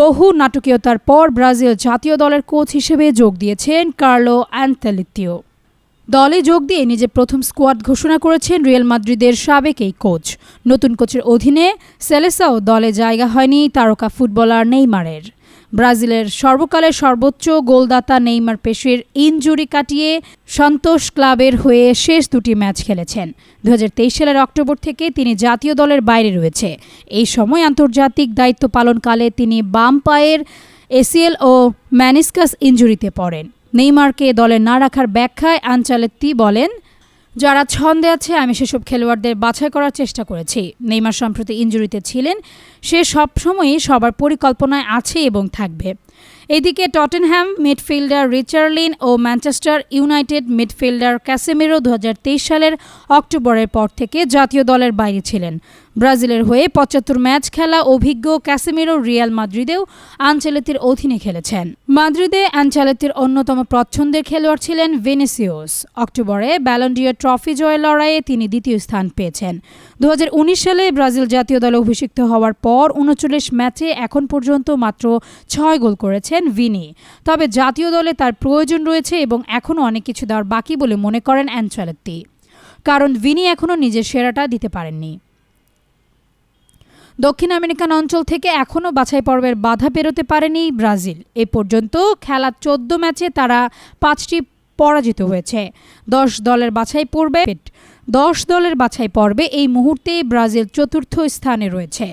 বহু নাটকীয়তার পর ব্রাজিল জাতীয় দলের কোচ হিসেবে যোগ দিয়েছেন কার্লো অ্যানচেলত্তিও। দলে যোগ দিয়ে নিজের প্রথম স্কোয়াড ঘোষণা করেছেন রিয়াল মাদ্রিদের সাবেক এই কোচ। নতুন কোচের অধীনে সেলেসাও দলে জায়গা হয়নি তারকা ফুটবলার নেইমারের। ব্রাজিলের সর্বকালের সর্বোচ্চ গোলদাতা নেইমার পেশির ইনজুরি কাটিয়ে সন্তোষ ক্লাবের হয়ে শেষ দুটি ম্যাচ খেলেছেন। 2023 সালের অক্টোবর থেকে তিনি জাতীয় দলের বাইরে রয়েছে। এই সময় আন্তর্জাতিক দায়িত্ব পালনকালে তিনি বাম পায়ের এসিএল ও ম্যানিসকাস ইনজুরিতে পড়েন। নেইমারকে দলে না রাখার ব্যাখ্যায় আনচেলত্তি বলেন, যারা ছন্দে আছে আমি সেসব খেলোয়াড়দের বাছাই করার চেষ্টা করেছি। নেইমার সম্প্রতি ইনজুরিতে ছিলেন, সে সবসময়ই সবার পরিকল্পনায় আছে এবং থাকবে। এদিকে টটেনহ্যাম মিডফিল্ডার রিচার্লিন ও ম্যানচেস্টার ইউনাইটেড মিডফিল্ডার ক্যাসেমিরো 2023 সালের অক্টোবরের পর থেকে জাতীয় দলের বাইরে ছিলেন। ব্রাজিলের হয়ে 75 ম্যাচ খেলা অভিজ্ঞ ক্যাসেমিরো রিয়াল মাদ্রিদেও আনচেলত্তির অধীনে খেলেছেন। মাদ্রিদে আনচেলত্তির অন্যতম পছন্দের খেলোয়াড় ছিলেন ভিনিসিয়াস। অক্টোবরে ব্যালন ডি'র ট্রফি জয়ের লড়াইয়ে তিনি দ্বিতীয় স্থান পেয়েছেন। 2019 সালে ব্রাজিল জাতীয় দলে অভিষিক্ত হওয়ার পর 39 ম্যাচে এখন পর্যন্ত মাত্র 6 গোল করেছেন ভিনি। তবে জাতীয় দলে তার প্রয়োজন রয়েছে এবং এখনও অনেক কিছু দেওয়ার বাকি বলে মনে করেন অ্যানচেলত্তি, কারণ ভিনি এখনও নিজের সেরাটা দিতে পারেননি। দক্ষিণ আমেরিকান অঞ্চল থেকে এখনও বাছাই পর্বের বাধা পেরোতে পারেনি ব্রাজিল। এ পর্যন্ত খেলা 14 ম্যাচে তারা 5টি পরাজিত হয়েছে। 10 দলের বাছাই পর্বে এই মুহূর্তে ব্রাজিল চতুর্থ স্থানে রয়েছে।